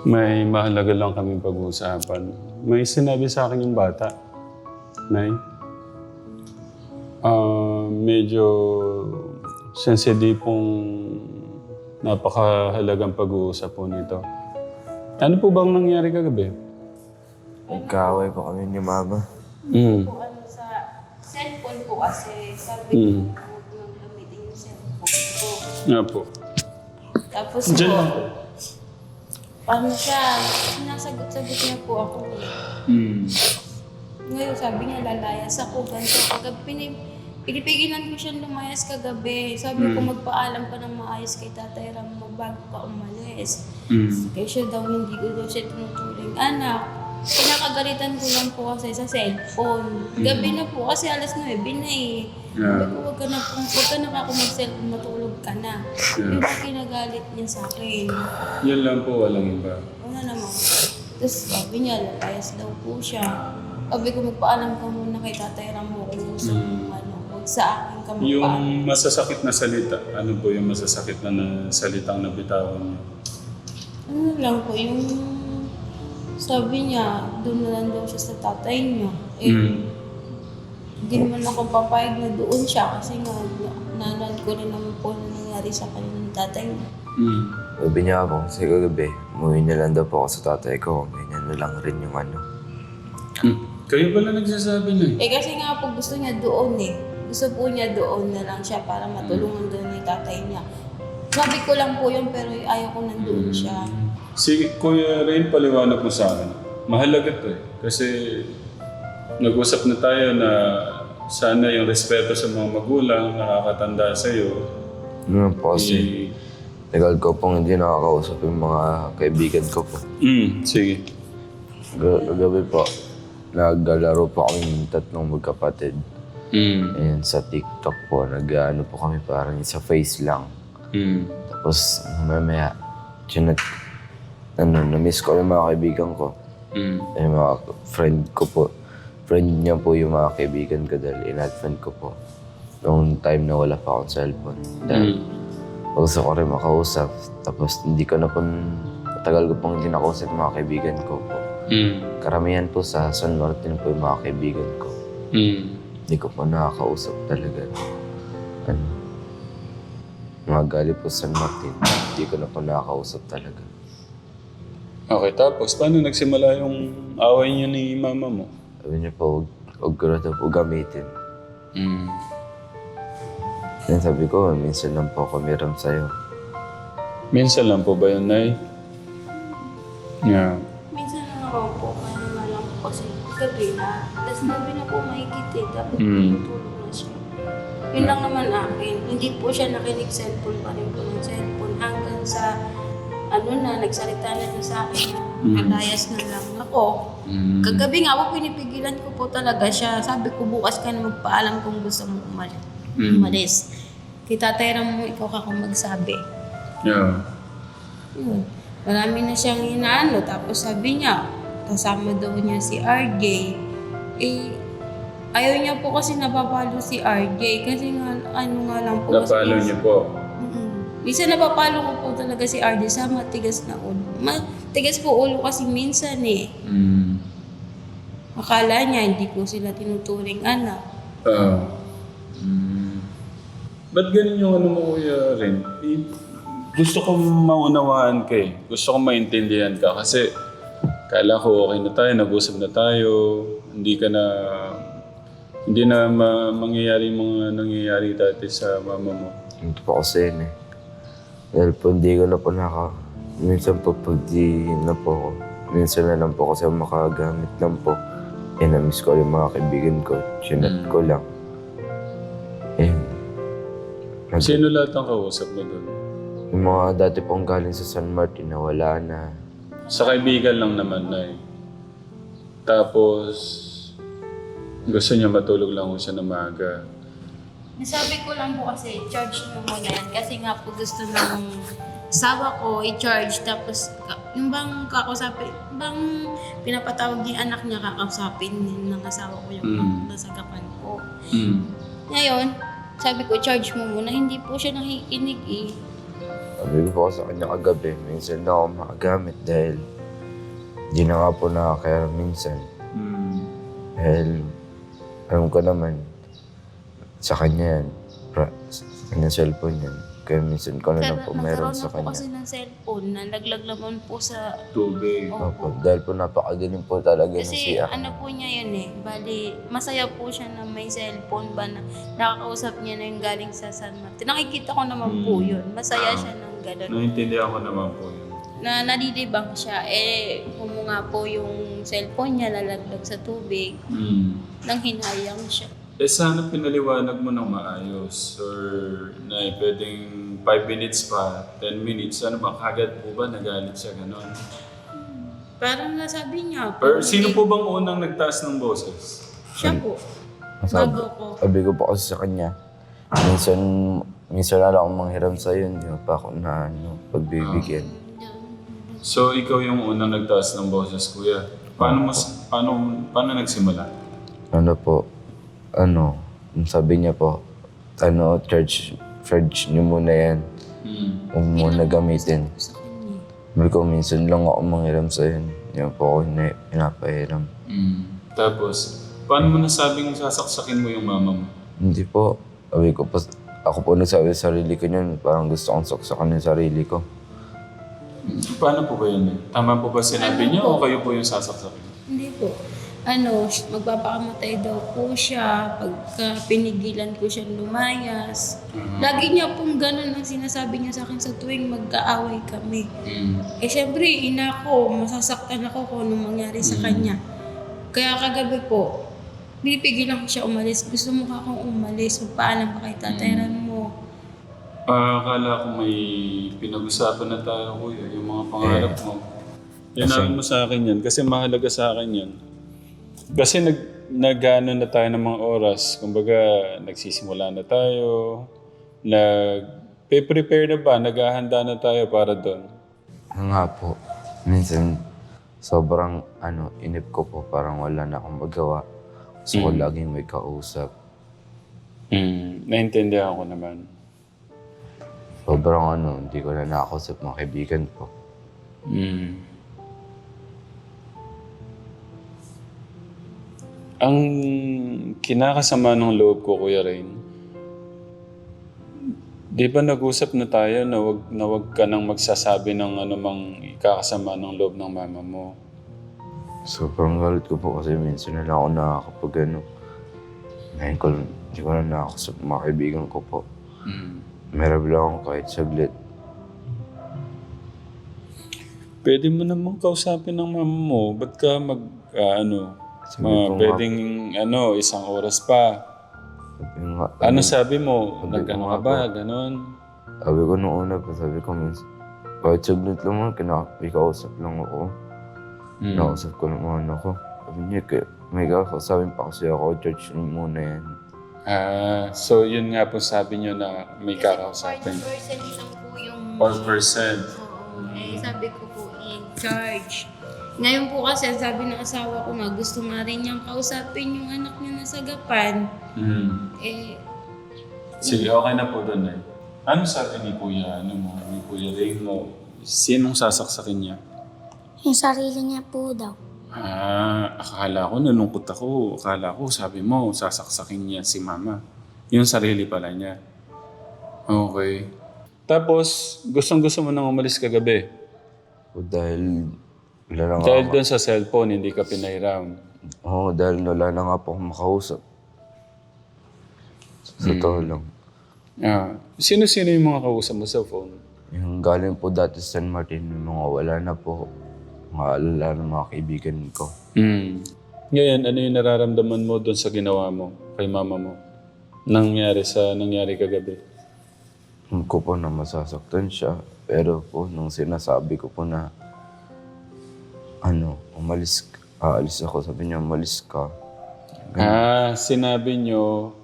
May mahalaga lang kami pag-uusapan. May sinabi sa akin yung bata. Nay, medyo sensitipong napakahalagang pag-uusap po nito. Ano po bang nangyari kagabi? Nagkaaway po kami ni Mama. Po, sa cellphone po kasi sabi ko huwag nang gamitin yung cellphone ko. Nga po. Tapos Diyan po, lang po. paano siya, sinasagot-sagot niya po ako. Ngayon sabi niya lalayas ako, ganito. Kagabi, pinipigilan ko siyang lumayas kagabi. Sabi ko magpaalam ka ng maayos kay Tatay Ram mo bago ka umalis. Kaya siya daw hindi ko daw siya tinuturing anak. Pinakagalitan ko lang po kasi sa cellphone. Gabi na po kasi alas 9 na eh. Sabi ko huwag ka na ako mag-cellphone, matulog ka na. Yung ba kinagalit niya sa akin. Yan lang po, walang iba. Wala naman. Tapos sabi niya, lalayas daw po siya. Sabi ko magpaalam ka muna kay Tatay Ram mo kung gusto mo huwag sa akin ka magpaalam. Yung masasakit na salita, ano po yung masasakit na salitang nabitawan niyo? Ano lang po, yung sabi niya, doon na lang daw siya sa tatay niya. Hindi naman ako papayag na doon siya kasi nga nanood ko rin naman po na nangyari sa kanya ng tatay niya. Sabi niya po kasi kagabi, umuwi na lang daw po ako sa tatay ko. Ganyan na lang rin yung ano. Kayo pala nagsasabi na eh. Kasi nga po gusto niya doon eh. Gusto po niya doon na lang siya para matulungan doon ng tatay niya. Sabi ko lang po yun pero ayaw ko nandoon siya. Si Kuya Rain, paliwanag mo sa akin. Mahalaga to eh. Kasi nag-usap na tayo na sana yung respeto sa mga magulang, nakakatanda sa'yo. Ano po kasi, tagal ko pong hindi nakakausap yung mga kaibigan ko po. Sige. Gabi po, naglalaro po kami tatlong magkapatid. Ayan, sa TikTok po, nag-ano po kami parang sa face lang. Tapos mamaya, na-miss ko yung mga kaibigan ko. Yung mga friend ko po. Friend niya po yung mga kaibigan ko dahil in-friend ko po. Noong time na wala pa akong cellphone. Dahil gusto ko rin makausap. Tapos hindi ko na po, matagal ko pong hindi nakausap yung mga kaibigan ko po. Karamihan po sa San Martin po yung mga kaibigan ko. Hindi ko po nakakausap talaga. Mga gali po sa San Martin, hindi ko na po nakakausap talaga. Okay, tapos paano nagsimula yung away niyo ni mama mo? Sabi niya po, huwag ko na daw po gamitin. Then sabi ko, minsan lang po ako miram sa'yo. Minsan lang po ba yun, Nay? Yeah. Minsan na naman po, kaya nga lang po kasi gabi na. Tapos gabi na po mahigit eh. Dapat tutulog na siya. Yun lang naman akin. Hindi po siya nakinig cellphone pa rin po ng cellphone. Hanggang sa nagsalita na siya sa akin na kalayas na lang ako. Kagabi nga po, pinipigilan ko po talaga siya. Sabi ko, bukas ka na magpaalam kung gusto mo umalis. Kay Tatay Ram mo, ikaw ka kung magsabi. Yeah. Yun. Marami na siyang inaano. Tapos sabi niya, kasama daw niya si RJ. Ayaw niya po kasi napapalo si RJ. Kasi nga, nga lang po. Napalo niyo po? Minsan napapalo ko po talaga si RJ sa matigas na ulo. Matigas po ulo kasi minsan eh. Akala niya hindi ko sila tinuturing anak. Ba't ganun yung ano mo, Kuya Ren? Gusto kong maunawaan ka eh. Gusto kong maintindihan ka kasi kala ko okay na tayo, nag-usap na tayo, hindi na mangyayari mga nangyayari dati sa mama mo. Ito po kasi yun eh. Dahil po hindi ko na po minsan po pag di na po ako, minsan na lang po kasi makagamit lang po. Na-miss ko yung mga kaibigan ko, chinat ko lang. Sino lahat ang kausap mo doon? Yung mga dati pong galing sa San Martin na wala na. Sa kaibigan lang naman na eh. Tapos, gusto niya matulog lang siya na maaga. Nasabi ko lang po kasi, charge mo muna yan. Kasi nga po gusto ng asawa ko i-charge. Tapos, yung bang kakausapin, bang pinapatawag yung anak niya kakausapin ng asawa ko yung nasagapan ko. Ngayon, sabi ko, charge mo muna. Hindi po siya nakikinig eh. Sabi ko po sa kanya kagabi, minsan na ako makagamit dahil di na nga po nakakaya minsan. Dahil alam ko naman, sa kanya yan, sa kanya cellphone yan. Kaya minsan ko na lang po meron sa nagkaroon na po kanya. kasi ng cellphone, nalaglag naman po sa... Tubig. Opo, dahil po napakagaling po talaga na Kasi siya. ano po niya yun eh, bali, masaya po siya na may cellphone ba na nakakausap niya na yung galing sa San Martin. Nakikita ko naman po yun, masaya siya ng gano'n. Naintindihan ko naman po yun. Na nalilibang siya, humunga po yung cellphone niya, lalaglag sa tubig, nang hinayang siya. Sana pinaliwanag mo ng maayos or na pwedeng 5 minutes pa, 10 minutes, ano ba, kagad po ba nagalit siya gano'n? Parang nasabi niya. Pero sino po bang unang nagtaas ng boses? Siya po. Sabi, Bago ko. sabi ko po kasi sa kanya, minsan na lang akong manghiram sa'yo, hindi mo pa ako na pagbibigyan. So ikaw yung unang nagtaas ng boses, kuya. Paano nagsimula? Sabi niya po, charge niyo muna yan. Huwag mo na gamitin. Sa kanya. Sabi ko, minsan lang ako manghiram sa'yo. Hindi mo po ako pinapahiram. Tapos, paano mo nasabing sasaksakin mo yung mama mo? Hindi po. Sabi ko po, ako po nagsabi sa sarili ko niyan, parang gusto kong saksakan yung sarili ko. Paano po ba yun? Tama po ba sinabi niya o kayo po yung sasaksakin? Hindi po. Magpapakamatay daw po siya pagka pinigilan ko siya lumayas. Lagi niya pong ganun ang sinasabi niya sa akin sa tuwing magkaaway kami. Siyempre, ina ko, masasaktan ako kung anong mangyari sa kanya. Kaya kagabi po, pinipigilan ko siya umalis. Gusto mo ka akong umalis, magpaalam pa kay tatayran mo. Akala ko may pinag-usapan na tayo, kuya, yung mga pangarap mo. Yan mo sa akin yan, kasi mahalaga sa akin yan. Kasi nag-ano na tayo ng mga oras, kumbaga nagsisimula na tayo, nag-prepare na ba, naghahanda na tayo para doon. Nga po, minsan sobrang inip ko po, parang wala na akong magawa. Gusto ko laging may kausap. Naintindihan ko naman. Sobrang hindi ko na nakausap mga kaibigan ko. Ang kinakasama ng loob ko, Kuya Rain, di ba nag-usap na tayo na wag ka nang magsasabi ng anumang ikakasama ng loob ng mama mo? Sobrang galit ko po kasi minsan na lang ako nakakapag ngayon ko, hindi ko na nakausap mga kaibigan ko po. Meron lang ako kahit saglit. Pwede mo namang kausapin ng mama mo. Ba't ka Sabi ko nga, pwedeng isang oras pa. Sabi mo? Sabi ko Nag-ano nga ka ba? po. Ganon? Sabi ko nung una pa, sabi ko minsan, kahit saglit lang mo, kinakausap lang ako. Kinakausap ko naman ako. Sabi niya, may kakausapin pa kasi ako, church muna yan. So yun nga po sabi nyo na may kakausapin. 4% lang po yung... 4%. Oo. Sabi ko po, i-charge. Ngayon po kasi, sabi ng asawa ko nga, gusto nga rin niyang kausapin yung anak niya na sagapan. Sige, okay na po doon eh. Ano sabi ni Kuya, ni Kuya Ray mo? Sinong sasaksakin niya? Yung sarili niya po daw. Akala ko, nalungkot ako. Akala ko, sabi mo, sasaksakin niya si Mama. Yung sarili pala niya. Okay. Tapos, gustong-gusto mo nang umalis kagabi? Dahil wala na nga Dahil doon sa cellphone, hindi ka pinahiram. Oo, dahil wala na nga po akong makausap. Sa totoo lang. Sino-sino yung mga kausap mo sa phone? Yung galing po dati sa San Martin, yung mga wala na po. Mga alala ng mga kaibigan ko. Ngayon, ano yung nararamdaman mo doon sa ginawa mo kay mama mo? Nangyari kagabi? Ko po na masasaktan siya. Pero po, nung sinasabi ko po na aalis ako. Sabi niya, umalis ka. Sinabi nyo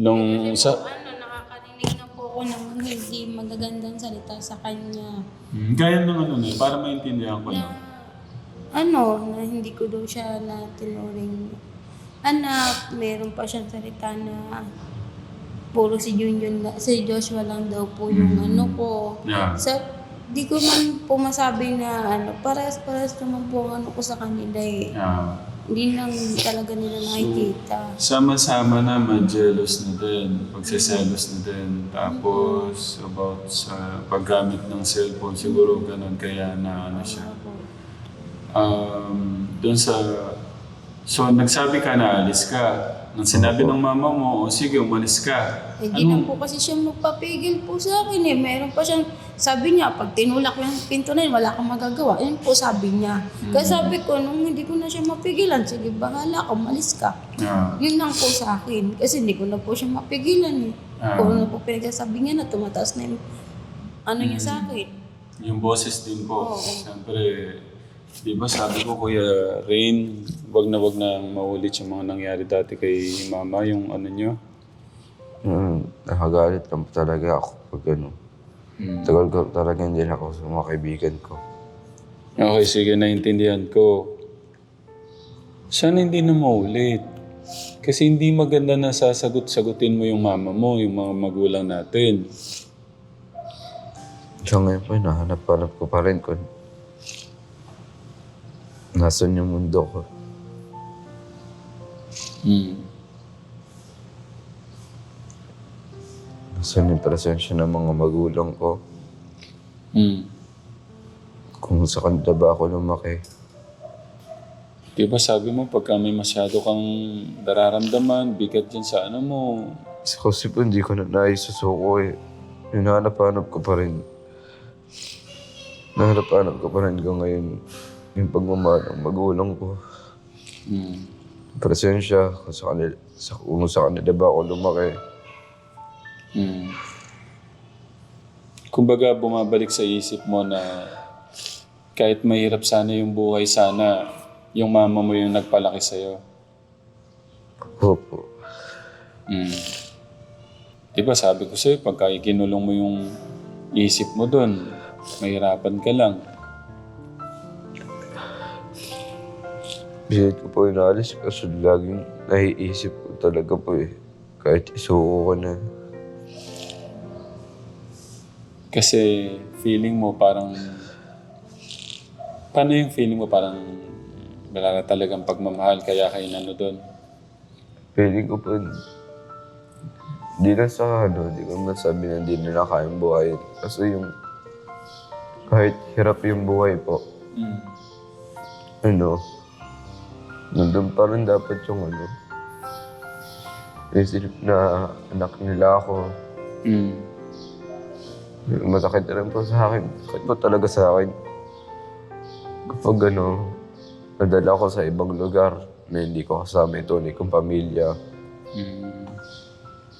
nung nakakarinig na po ako ng hindi magagandang salita sa kanya. Gaya ng para maintindihan ko lang. Na hindi ko daw siya na tinuring anak. Meron pa siyang salita na puro si Junjun, si Joshua lang daw po yung ano ko. Yeah. Di ko man po masabi na ano, parehas naman po ang ano ko sa kanila eh. Yeah. Hindi lang talaga nila nakikita. Sama-sama naman, jealous na din, pagsiselos na din. Tapos, about sa paggamit ng cellphone, siguro ganun kaya na ano siya. Doon sa... So, nagsabi ka na alis ka. Nang sinabi ng mama mo, o sige, umalis ka. Hindi na po kasi siya magpapigil po sa akin eh. Meron pa siyang, sabi niya, pag tinulak ko yung pinto na yun, wala kang magagawa. Yun po sabi niya. Kaya sabi ko, nung hindi ko na siya mapigilan, sige, bahala ka, umalis ka. Yeah. Yun lang po sa akin. Kasi hindi ko na po siya mapigilan eh. Kung ano po pinagsasabi niya na, tumataas na yung ano niya sa akin. Yung boses din po. Oo. Siyempre, di ba sabi ko, Kuya Rain, wag na maulit yung mga nangyari dati kay mama, yung ano nyo. Nakagalit lang talaga ako pag ano. Tagal ko talaga hindi ako sa mga kaibigan ko. Okay, sige, naintindihan ko. Sana hindi na maulit. Kasi hindi maganda na sasagot-sagutin mo yung mama mo, yung mga magulang natin. So ngayon po, nahanap-hanap ko pa rin kung nasan yung mundo ko. Nasan yung presensya ng mga magulang ko. Kung sa kanila ba ako lumaki. Di ba sabi mo, pagka may masyado kang nararamdaman, bigat yan sa ano mo. Kasi po hindi ko na naisusuko eh. Hinahanap-hanap ko pa rin. Nahanap-hanap ko pa rin hanggang ngayon yung pagmamahal ng magulang ko. Presensya, kung sa kanila ba ako lumaki. Kumbaga, bumabalik sa isip mo na kahit mahirap sana yung buhay, sana yung mama mo yung nagpalaki sa'yo. Opo. Diba sabi ko sa'yo, pagka ikinulong mo yung isip mo dun, mahirapan ka lang. Bisit ko po inaalis kasi laging naiisip ko talaga po eh. Kahit isuko ko na. Kasi feeling mo parang... Paano yung feeling mo parang wala na talagang pagmamahal kaya kayo nano doon? Feeling ko po, di na sa ano, di ko masabi na di nila kayang buhayin. Kasi yung kahit hirap yung buhay po, ano, nandun pa rin dapat yung ano, isip na anak nila ako. Masakit na rin po sa akin. Masakit po talaga sa akin. Kapag ano, nadala ko sa ibang lugar na hindi ko kasama ito, hindi kong pamilya.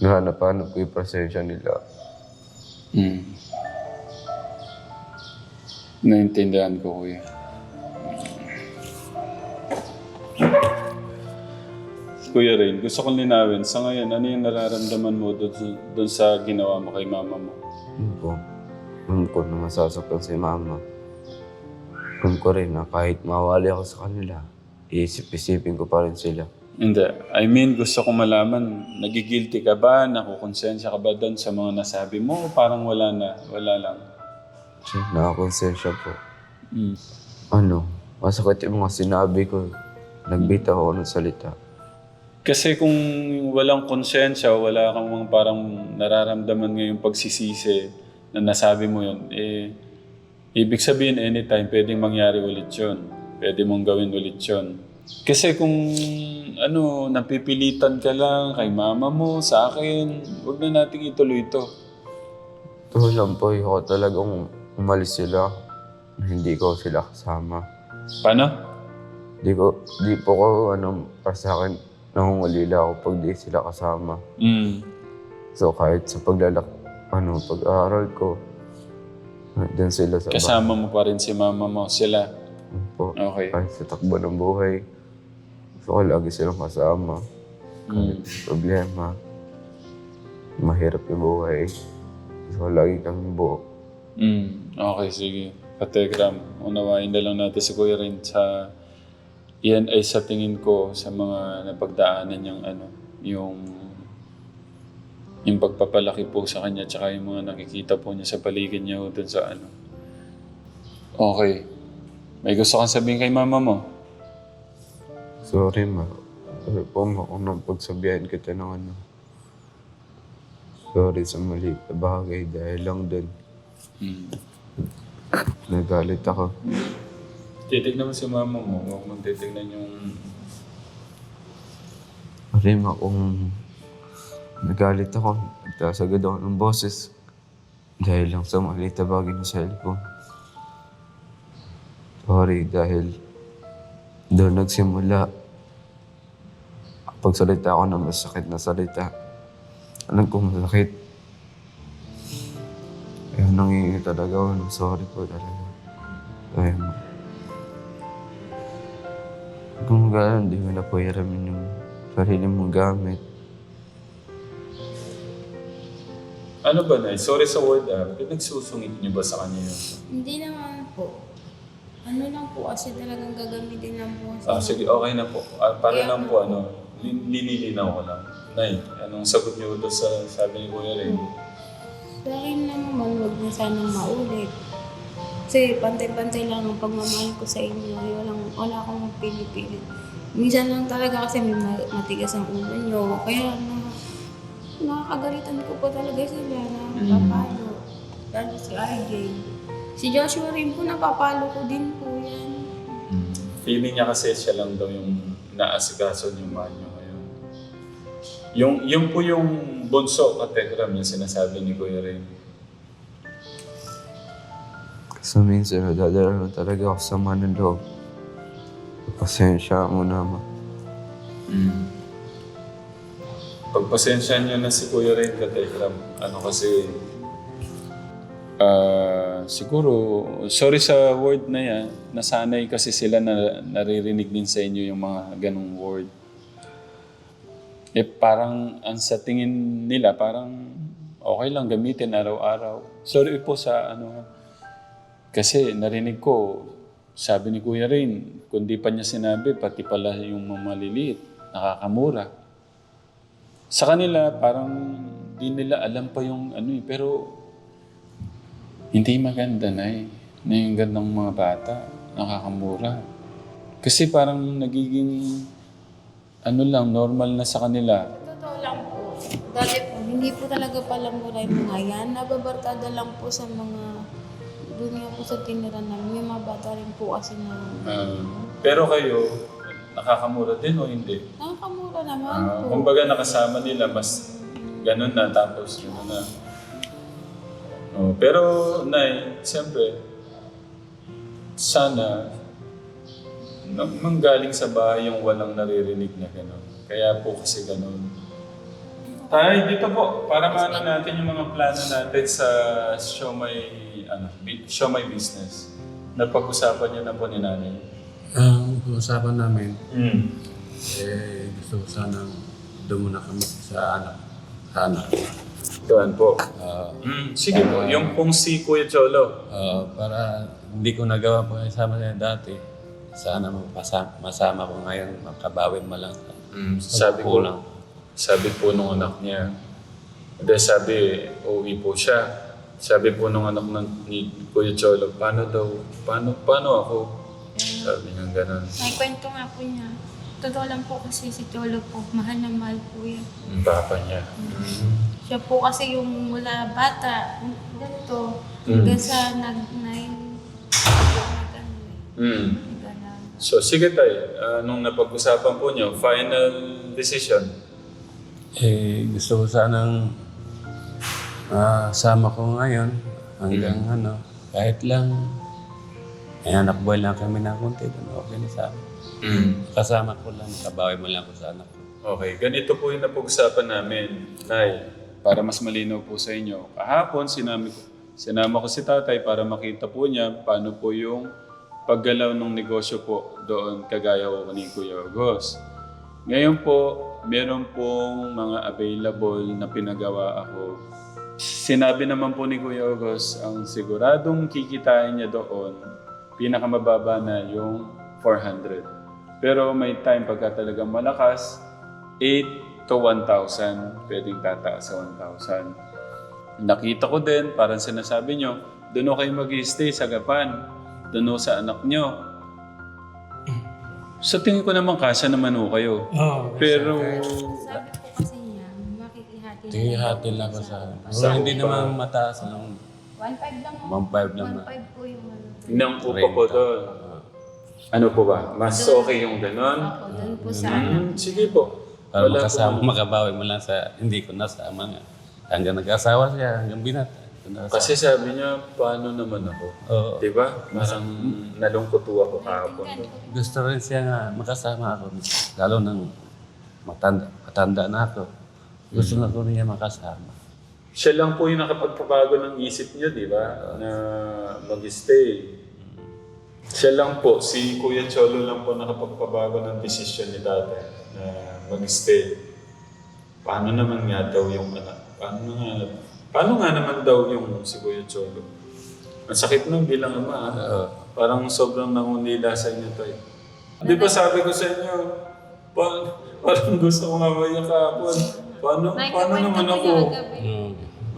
Nahanap-hanap ko yung presensya nila. Naintindihan ko, Kuya. Kuya Rain, gusto kong linawin. Sa ngayon, ano yung nararamdaman mo doon sa ginawa mo kay mama mo? Yun po. Alam ko na masasaktan si mama. Alam ko rin na kahit mawali ako sa kanila, iisip-isipin ko pa rin sila. Hindi. I mean, gusto kong malaman, nagigilty ka ba? Nakukonsensya ka ba doon sa mga nasabi mo? O parang wala na? Wala lang? So, nakakonsensya po. Ano, masakit yung mga sinabi ko. Nagbitaw ako ng salita. Kasi kung walang konsensya, wala kang mga parang nararamdaman ngayong pagsisisi na nasabi mo yun, eh, ibig sabihin anytime pwedeng mangyari ulit yun. Pwede mong gawin ulit yun. Kasi kung ano, napipilitan ka lang kay mama mo, sa akin, huwag na nating ituloy ito. Ito lang po, ako talagang umalis sila. Hindi ko sila kasama. Paano? Di po ko, para sa akin, nangungulila ako pag di sila kasama. So kahit sa pag-aaral ko, dyan sila sa Kasama mo pa rin si mama mo, sila. po. Okay. Kahit sa takbo ng buhay, so lagi silang kasama. Kahit problema, mahirap yung buhay. So lagi kami buo. Okay, sige. Kategram, unawain na lang natin si Kuya Rin sa... Yan ay sa tingin ko sa mga napagdaanan niyang ano, yung Yung pagpapalaki po sa kanya tsaka yung mga nakikita po niya sa paligid niya dun sa ano. Okay. May gusto kang sabihin kay mama mo? Sorry, ma. Sorry po, ma, kung napagsabihan kita ng ano. Sorry sa mali na bagay dahil lang dun. Nagalit ako. Titignan mo si mama mo. Huwag mong titignan yung... Sorry, ma, kung nagalit ako. Nagtaas agad ako ng boses. Dahil lang sa mali na bagay ng cellphone. Sorry, dahil doon nagsimula. Pagsalita ako ng masakit na salita. Alam kong masakit. Kaya nangingi talaga ako ng sorry po talaga. Kaya mo. Kung gano'n, di mo na po hiramin yung sarili mong gamit. Ano ba, Nay? Sorry sa word, Pinagsusungit niyo ba sa kanya yun? Hindi naman po. Ano lang po kasi talagang gagamitin lang po. Sige, okay na po. Para lang po, linilinaw ko lang. Nay, anong sagot niyo doon sa sabi ni Kuya Ray? Sa akin lang naman, huwag na sanang maulit. Kasi pantay-pantay lang ang pagmamahal ko sa inyo. Wala akong pinipilit. Minsan lang talaga kasi may matigas ang ulo nyo. Kaya nakakagalitan ko pa talaga sila na napapalo. Lalo si RJ. Si Joshua rin po, napapalo ko din po yan. Feeling niya kasi siya lang daw yung naasikaso niyo man niyo ngayon. Yung po yung bunso katekram yung sinasabi ni Kuya Ray. Kasi minsan, nadadala talaga ako sa ng loob. Pasensya mo naman. Pagpasensya niyo na si Kuya Ray katekram. Kasi... siguro, sorry sa word na yan, nasanay kasi sila na naririnig din sa inyo yung mga ganong word. Parang ang sa tingin nila, parang okay lang gamitin araw-araw. Sorry po sa kasi narinig ko, sabi ni Kuya Rain, kundi pa niya sinabi, pati pala yung mga maliliit, nakakamura. Sa kanila, parang di nila alam pa yung pero hindi maganda na yung gandang mga bata, nakakamura. Kasi parang nagiging, normal na sa kanila. Totoo lang po. Dati po, hindi po talaga pala mura yung mga yan. Nababarkada lang po sa mga, doon nga po sa tiniran namin. May mga bata rin po kasi na... Pero kayo, nakakamura din o hindi? Nakakamura naman po. Kumbaga nakasama nila, mas ganun na, tapos yun na. Pero, Nay, siyempre, sana manggaling sa bahay yung walang naririnig na gano'n. Kaya po kasi gano'n. Tay, dito po, para maano natin yung mga plano natin sa Show My Business. Napag-usapan niyo na po ni Nanay. Ang usapan namin, gusto ko sana doon muna kami sa anak. Doon po. Sige po, yung pong si Kuya Cholo. Para hindi ko nagawa po kasama niya dati. Sana masama ko ngayon, makabawin mo lang. Sabi po nung anak niya, dahil sabi, uuwi po siya. Sabi po nung anak ni Kuya Cholo, paano ako? Sabi niya gano'n. May kwento nga po niya. Totoo lang po kasi si Cholo po, mahal na mahal po yan. Yung papa niya. Siya po kasi yung mula bata, ganito, hanggang sa So sige tayo, nung napag-usapan po niyo, final decision? Gusto ko sanang sama ko ngayon hanggang kahit lang anak boy lang kami ng konti, okay na sa amin. Kasama ko lang, kabawi mo lang ko sa anak ko. Okay, ganito po yung napag-usapan namin, Nay, para mas malinaw po sa inyo. Kahapon, sinama ko si tatay para makita po niya paano po yung paggalaw ng negosyo po doon kagaya ko ni Kuya August. Ngayon po, meron pong mga available na pinagawa ako. Sinabi naman po ni Kuya August, ang siguradong kikitain niya doon, pinakamababa na yung 400. Pero may time pagka talagang malakas, 8 to 1,000. Pwedeng tataas sa 1,000. Nakita ko din, parang sinasabi nyo, doon kayo mag-i-stay sa Gapan. Doon sa anak nyo. Sa tingin ko naman, kasya naman ho kayo. Oo. Pero, Sabi ko kasi niya, makikihati na Hati lang ako sa... Sa Pero hindi upa. naman mataas ng 1.5 lang ako. 1.5 lang. 1.5 po yung ano. nang upa ko doon. Ano po ba? Mas okay yung ganon? Ako, doon po sa ano. Sige po. Para Wala makasama, po. makabawi mo lang sa hindi ko nasama nga. Hanggang nag-asawa siya, hanggang binata. Kasi sabi niya, paano naman ako? Oo. Diba? Parang nalungkot po ako kahapon. Gusto rin siya nga makasama ako. Lalo nang matanda na ako. Gusto na ko rin niya makasama. Siya lang po yung nakapagpabago ng isip niya, di ba? Na mag-stay. Siya lang po, si Kuya Cholo lang po nakapagpabago ng desisyon ni Tate na mag-stay. Paano naman nga daw yung anak? Paano nga naman daw yung si Kuya Cholo? Ang sakit nun bilang ama. Oo. Parang sobrang nangunila sa inyo tayo. Di ba sabi ko sa inyo, parang gusto ko nga maiyak kahapon. Paano naman ako?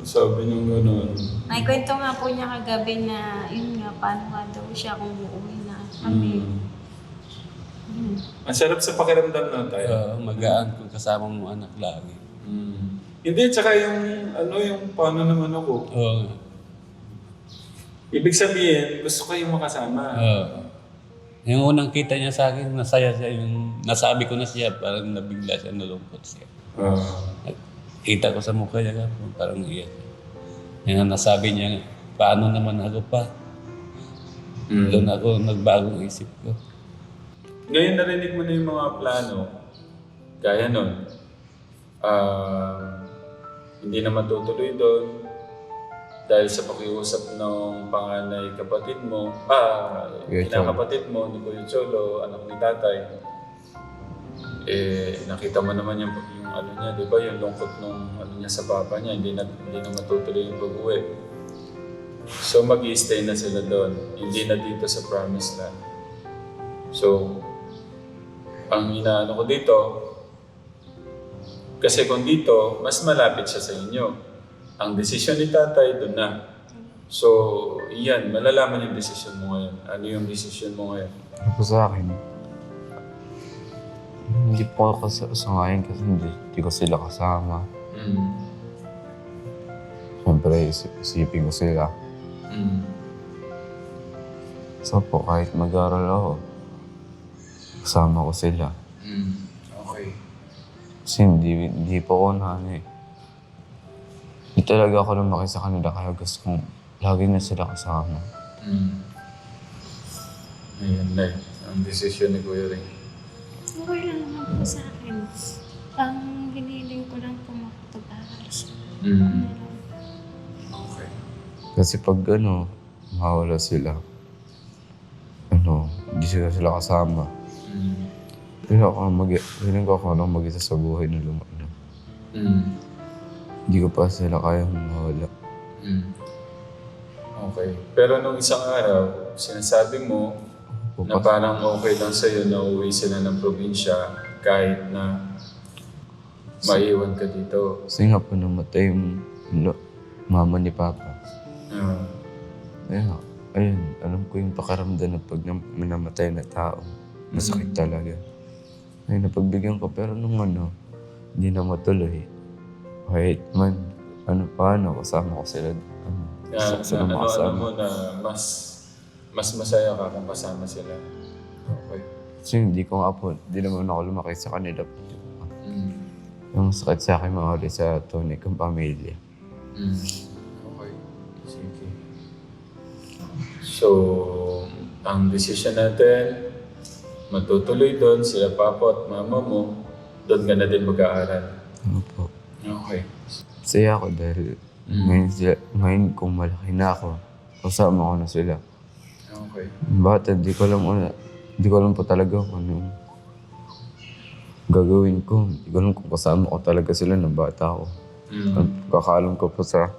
Sabi niyo gano'n. Naikwento nga po niya kagabi na, yun nga, paano nga daw siya kung uuwi na kami. Ang sarap sa pakiramdam na tayo. Magaan kung kasama mo anak lagi. Hindi, tsaka yung paano naman ako. Oo. Ibig sabihin, gusto kayong makasama. Yung unang kita niya sa akin, nasaya siya. Yung nasabi ko na siya, parang nabigla siya, nalungkot siya. Kita ko sa mukha niya, parang iyak. Yung nasabi niya, paano naman ako pa? Doon ako nagbagong isip ko. Ngayon narinig mo na yung mga plano. Gaya nun. Hindi na matutuloy doon. Dahil sa pakiusap ng panganay kapatid mo, kinakapatid mo ni Kuya Cholo, anak ni Tatay, nakita mo naman yung ano niya, di ba? Yung lungkot ng ano niya sa papa niya, hindi na matutuloy yung pag-uwi. So mag-i-stay na sila doon, hindi na dito sa Promised Land. So, ang inaano ko dito, kasi kung dito, mas malapit siya sa inyo. Ang desisyon ni Tatay, doon na. So, iyan, malalaman yung desisyon mo ngayon. Ano yung desisyon mo ngayon? Ano po sa akin? Hindi po ako sangayon kasi hindi ko sila kasama. Siyempre, isipin ko sila. So po, kahit mag-aral ako, kasama ko sila. Okay. Kasi hindi po ako Hindi talaga ako lumaki sa kanila kaya gusto kong lagi na sila kasama. Ayan na ang desisyon ni Kuya Ring. Okay lang naman po sa akin. Ang hiniling ko lang po makapag-aral siya. Okay. Kasi pag mawala sila, hindi sila kasama. Pero feeling ko ako lang mag-isa sa buhay na lumaki. Hindi ko pa sila kayang mawala. Okay. Pero nung isang araw, sinasabi mo na parang okay lang sa'yo na uwi sila ng probinsya kahit na maiwan ka dito. Kasi nga po namatay yung mama ni Papa. Ayun, alam ko yung pakaramdam na pag namatay na tao. Masakit talaga. Ayun, napagbigyan ko pero nung hindi na matuloy. Kahit man, paano, kasama ko sila. Ano mo na mas masaya ka kung kasama sila. Okay. Kasi hindi naman ako lumaki sa kanila. Yung sakit sa akin mawala sa tunay kong pamilya. Okay. Sige. So, ang decision natin, matutuloy doon, sila papa at mama mo, doon ka na din mag-aaral. Ano po? Okay. Saya ako dahil ngayon kung malaki na ako, kasama ko na sila. Okay. Bata, di ko alam po talaga kung anong gagawin ko. Di ko alam kung kasama ko talaga sila ng bata ako. Kakaalam ko po sa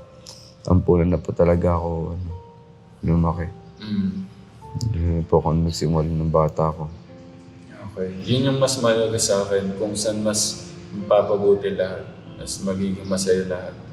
ampulan na po talaga ako lumaki. Hindi po ako nagsimula ng bata ako. Okay. Yun yung mas mahalaga sa akin kung saan mas mapapabuti lahat. Mas magiging masaya lahat.